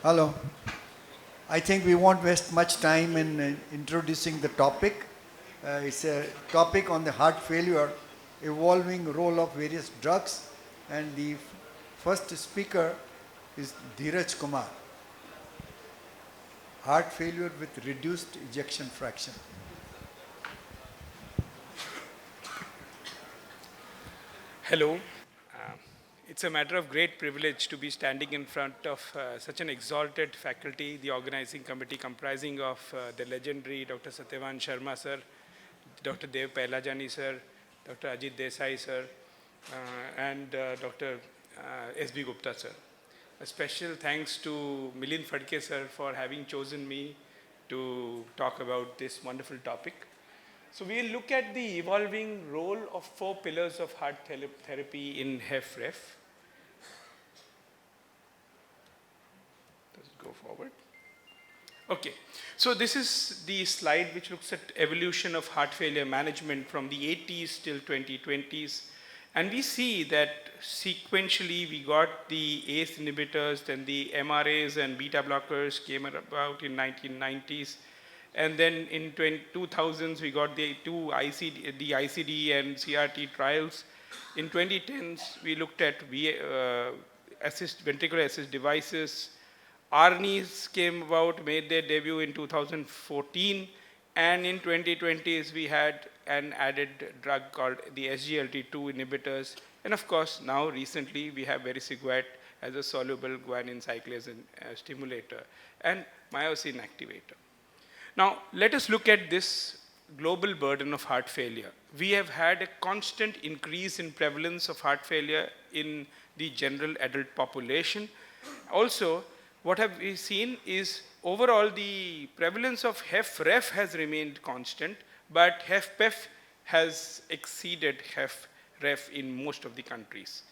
Hello. I think we won't waste much time in introducing the topic. It's a topic on the heart failure, evolving role of various drugs, and the first speaker is Dheeraj Kumar. Heart failure with reduced ejection fraction. Hello. Uh, it's a matter of great privilege to be standing in front of such an exalted faculty, the organizing committee comprising of the legendary Dr. Satyavan Sharma sir, Dr. Dev Pailajani sir, Dr. Ajit Desai sir, and Dr. S.B. Gupta sir. A special thanks to Milind Phadke sir for having chosen me to talk about this wonderful topic. So we'll look at the evolving role of 4 pillars of heart therapy in HFrEF. Does it go forward? Okay, so this is the slide which looks at evolution of heart failure management from the 80s till 2020s. And we see that sequentially we got the ACE inhibitors, then the MRAs and beta blockers came about in 1990s. And then in 2000s, we got the ICD and CRT trials. In 2010s, we looked at ventricular assist devices. ARNIs came about, made their debut in 2014. And in 2020s, we had an added drug called the SGLT2 inhibitors. And of course, now recently, we have vericiguat as a soluble guanine cyclase stimulator and myosin activator. Now, let us look at this global burden of heart failure. We have had a constant increase in prevalence of heart failure in the general adult population. Also, what have we seen is overall the prevalence of HFrEF has remained constant, but HFpEF has exceeded HFrEF in most of the countries.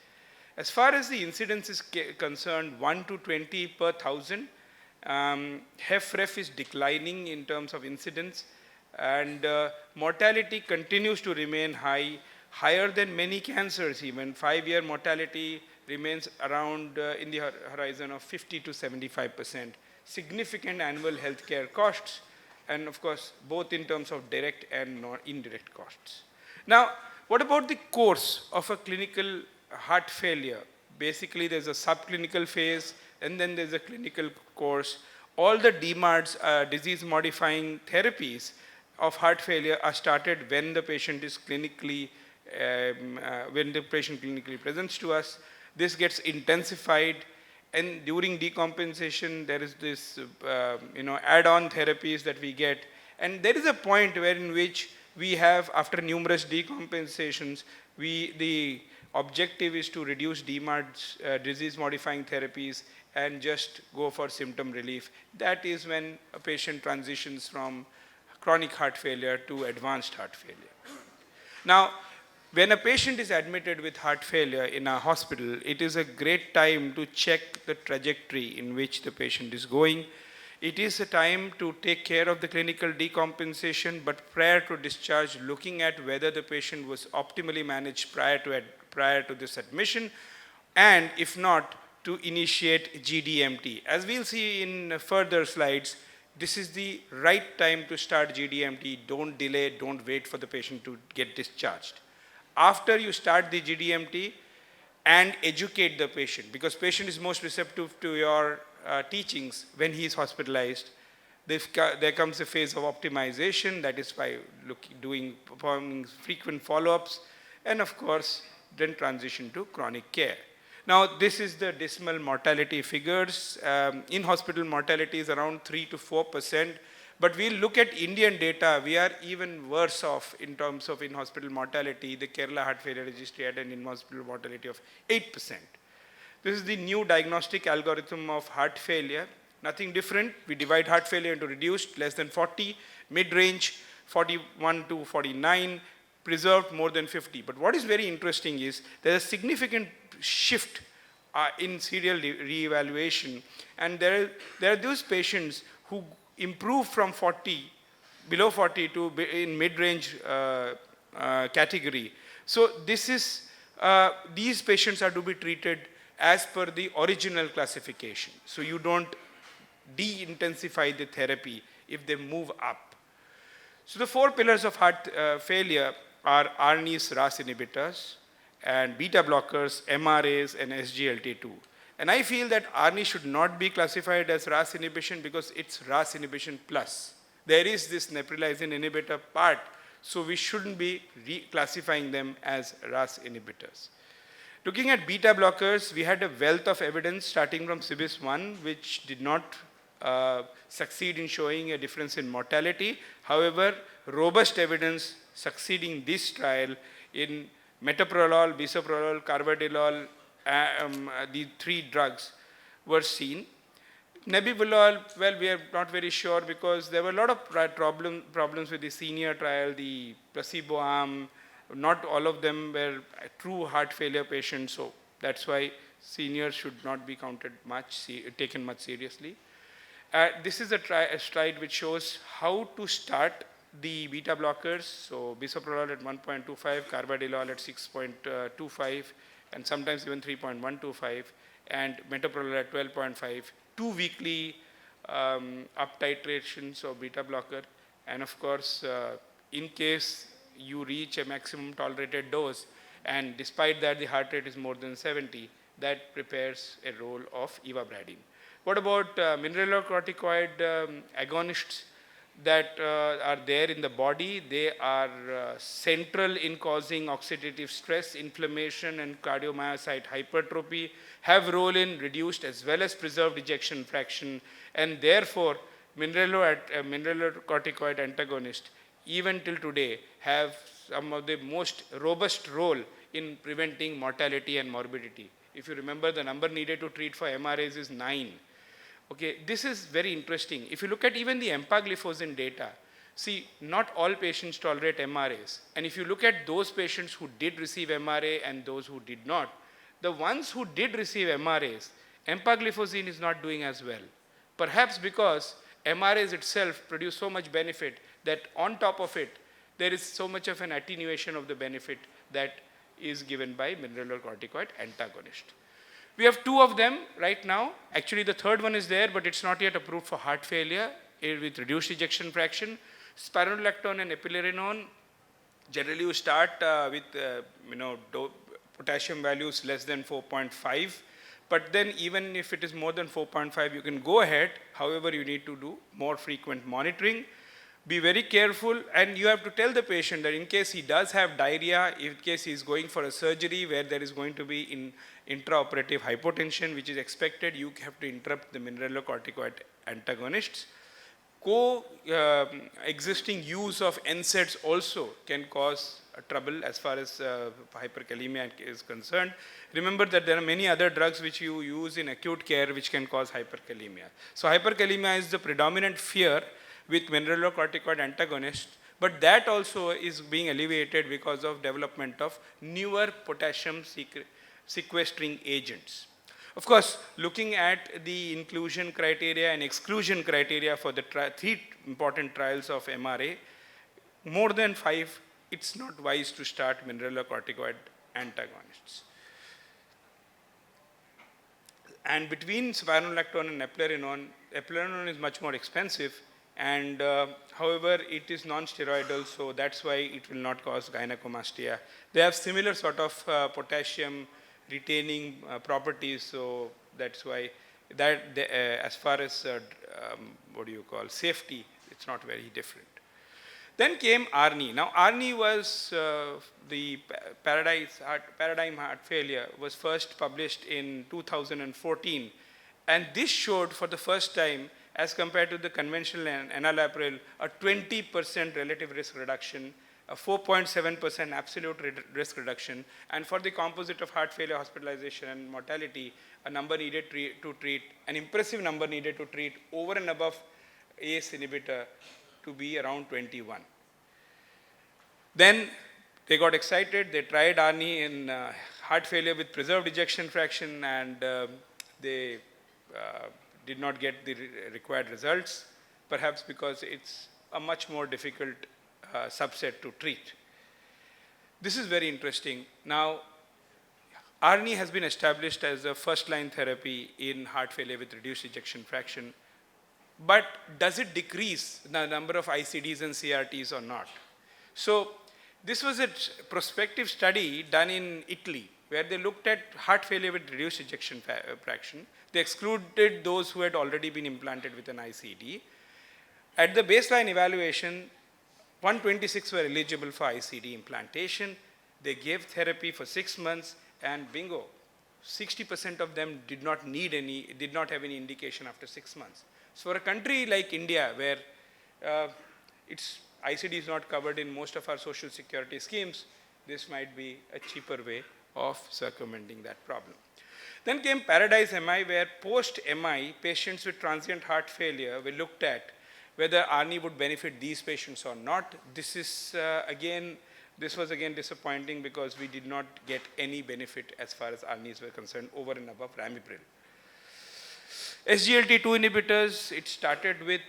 As far as the incidence is concerned, 1 to 20 per thousand, HFrEF is declining in terms of incidence, and mortality continues to remain high, higher than many cancers even. 5-year mortality remains around in the horizon of 50 to 75%. Significant annual healthcare costs, and of course, both in terms of direct and indirect costs. Now, what about the course of a clinical heart failure? Basically, there's a subclinical phase, and then there's a clinical course. All the DMARDs, disease-modifying therapies of heart failure are started when the patient is clinically presents to us. This gets intensified, and during decompensation, there is this add-on therapies that we get, and there is a point where in which we have, after numerous decompensations, the objective is to reduce DMARDs, disease-modifying therapies, and just go for symptom relief. That is when a patient transitions from chronic heart failure to advanced heart failure. Now, when a patient is admitted with heart failure in a hospital, it is a great time to check the trajectory in which the patient is going. It is a time to take care of the clinical decompensation, but prior to discharge, looking at whether the patient was optimally managed prior to this admission, and if not, to initiate GDMT. As we'll see in further slides, this is the right time to start GDMT. Don't delay, don't wait for the patient to get discharged. After you start the GDMT, and educate the patient, because patient is most receptive to your teachings when he is hospitalized. There comes a phase of optimization, that is by performing frequent follow-ups, and of course, then transition to chronic care. Now, this is the dismal mortality figures. In-hospital mortality is around 3 to 4%. But we'll look at Indian data. We are even worse off in terms of in-hospital mortality. The Kerala Heart Failure Registry had an in-hospital mortality of 8%. This is the new diagnostic algorithm of heart failure. Nothing different. We divide heart failure into reduced, less than 40, mid-range, 41 to 49, preserved more than 50. But what is very interesting is there's a significant shift in serial re-evaluation, and there are those patients who improve from 40, below 40 to in mid-range category. So this is, these patients are to be treated as per the original classification. So you don't de-intensify the therapy if they move up. So the four pillars of heart failure are ARNIs, RAS inhibitors, and beta blockers, MRAs, and SGLT2. And I feel that ARNI should not be classified as RAS inhibition because it's RAS inhibition plus. There is this neprilysin inhibitor part, so we shouldn't be reclassifying them as RAS inhibitors. Looking at beta blockers, we had a wealth of evidence starting from CIBIS 1, which did not succeed in showing a difference in mortality. However, robust evidence succeeding this trial in metoprolol, bisoprolol, carvedilol, the three drugs were seen. Nebivolol, well, we are not very sure because there were a lot of problems with the senior trial, the placebo arm. Not all of them were true heart failure patients, so that's why seniors should not be counted much, taken much seriously. This is a slide which shows how to start the beta blockers. So bisoprolol at 1.25, carvedilol at 6.25, and sometimes even 3.125, and metoprolol at 12.5. 2 weekly up titrations of beta blocker, and of course, in case you reach a maximum tolerated dose, and despite that the heart rate is more than 70, that prepares a role of ivabradine. What about mineralocorticoid agonists that are there in the body? They are central in causing oxidative stress, inflammation, and cardiomyocyte hypertrophy, have role in reduced as well as preserved ejection fraction, and therefore mineralocorticoid antagonists even till today have some of the most robust role in preventing mortality and morbidity. If you remember, the number needed to treat for MRAs is 9. Okay, this is very interesting. If you look at even the empagliflozin data, see, not all patients tolerate MRAs. And if you look at those patients who did receive MRA and those who did not, the ones who did receive MRAs, empagliflozin is not doing as well. Perhaps because MRAs itself produce so much benefit that on top of it, there is so much of an attenuation of the benefit that is given by mineralocorticoid antagonist. We have 2 of them right now. Actually, the third one is there, but it's not yet approved for heart failure with reduced ejection fraction. Spironolactone and eplerenone, generally you start with potassium values less than 4.5. But then even if it is more than 4.5, you can go ahead. However, you need to do more frequent monitoring. Be very careful, and you have to tell the patient that in case he does have diarrhea, in case he is going for a surgery where there is going to be intraoperative hypotension which is expected, you have to interrupt the mineralocorticoid antagonists. Existing use of NSAIDs also can cause trouble as far as hyperkalemia is concerned. Remember that there are many other drugs which you use in acute care which can cause hyperkalemia. So hyperkalemia is the predominant fear with mineralocorticoid antagonists, but that also is being alleviated because of development of newer potassium sequestering agents. Of course, looking at the inclusion criteria and exclusion criteria for the 3 important trials of MRA, more than 5, it's not wise to start mineralocorticoid antagonists. And between spironolactone and eplerenone is much more expensive, and however, it is non-steroidal, so that's why it will not cause gynecomastia. They have similar sort of potassium retaining properties, so that's why that as far as safety, it's not very different. Then came ARNI. Now ARNI was the paradigm heart failure was first published in 2014, and this showed for the first time, as compared to the conventional enalapril, a 20% relative risk reduction, a 4.7% absolute risk reduction, and for the composite of heart failure, hospitalization, and mortality, a number needed to treat, an impressive number needed to treat over and above ACE inhibitor to be around 21. Then they got excited, they tried ARNI in heart failure with preserved ejection fraction, and they did not get the required results, perhaps because it's a much more difficult subset to treat. This is very interesting. Now, ARNI has been established as a first-line therapy in heart failure with reduced ejection fraction. but does it decrease the number of ICDs and CRTs or not? So this was a prospective study done in Italy, where they looked at heart failure with reduced ejection fraction. They excluded those who had already been implanted with an ICD. At the baseline evaluation, 126 were eligible for ICD implantation. They gave therapy for 6 months, and bingo, 60% of them did not have any indication after 6 months. So for a country like India, where its ICD is not covered in most of our social security schemes, this might be a cheaper way of circumventing that problem. Then came Paradise MI, where post-MI, patients with transient heart failure were looked at whether ARNI would benefit these patients or not. This was again disappointing, because we did not get any benefit as far as ARNIs were concerned over and above ramipril. SGLT2 inhibitors, it started with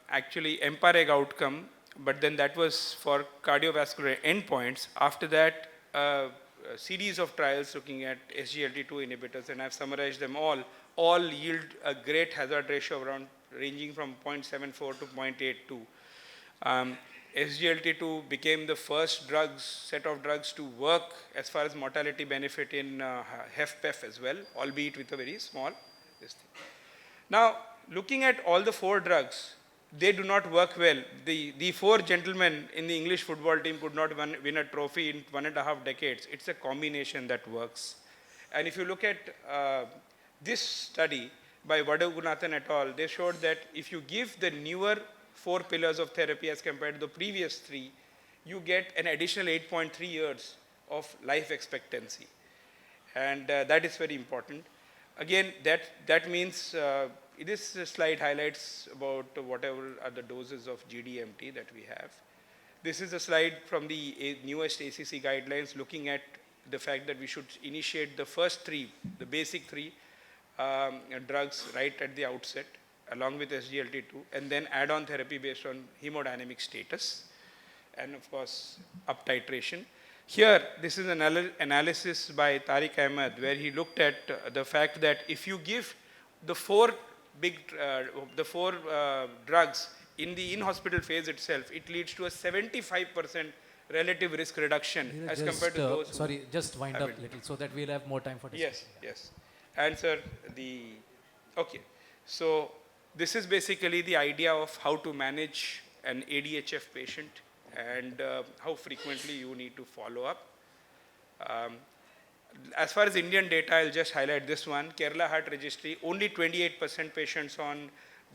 actually EMPA-REG outcome, but then that was for cardiovascular endpoints. After that, a series of trials looking at SGLT2 inhibitors, and I've summarized them all yield a great hazard ratio around ranging from 0.74 to 0.82. SGLT2 became the first set of drugs to work as far as mortality benefit in HFpEF as well, albeit with a very small this thing. Now, looking at all the 4 drugs, they do not work well. The 4 gentlemen in the English football team could not win a trophy in 1.5 decades. It's a combination that works. And if you look at this study by Vadagunathan et al., they showed that if you give the newer 4 pillars of therapy as compared to the previous 3, you get an additional 8.3 years of life expectancy. And that is very important. Again, that means this slide highlights about whatever are the doses of GDMT that we have. This is a slide from the newest ACC guidelines looking at the fact that we should initiate the first 3, the basic 3 drugs right at the outset, along with SGLT2, and then add-on therapy based on hemodynamic status, and of course, up titration. Here, this is an analysis by Tariq Ahmed, where he looked at the fact that if you give the 4 drugs in the in-hospital phase itself, it leads to a 75% relative risk reduction as compared to those. Sorry, just wind up a little so that we'll have more time for discussion. Yes. Answer okay. So this is basically the idea of how to manage an ADHF patient and how frequently you need to follow up. As far as Indian data, I'll just highlight this one. Kerala Heart Registry, only 28% patients on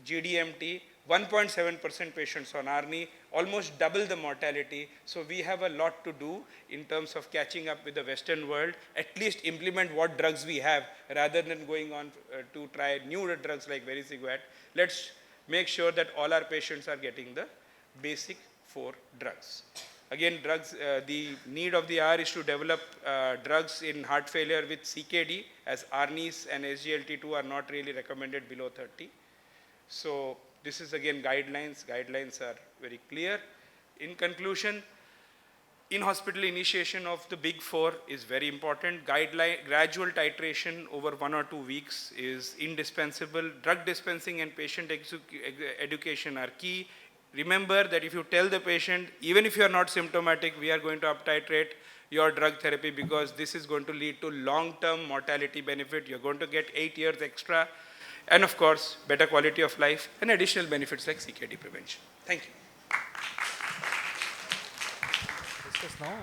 GDMT, 1.7% patients on ARNI, almost double the mortality. So we have a lot to do in terms of catching up with the Western world, at least implement what drugs we have rather than going on to try newer drugs like vericiguat. Let's make sure that all our patients are getting the basic 4 drugs. Again, drugs, the need of the hour is to develop drugs in heart failure with CKD, as ARNIs and SGLT2 are not really recommended below 30. So this is again guidelines. Guidelines are very clear. In conclusion, in-hospital initiation of the big 4 is very important. Gradual titration over 1 or 2 weeks is indispensable. Drug dispensing and patient education are key. Remember that if you tell the patient, even if you are not symptomatic, we are going to up-titrate your drug therapy because this is going to lead to long-term mortality benefit. You're going to get 8 years extra. And of course, better quality of life and additional benefits like CKD prevention. Thank you. Discuss now.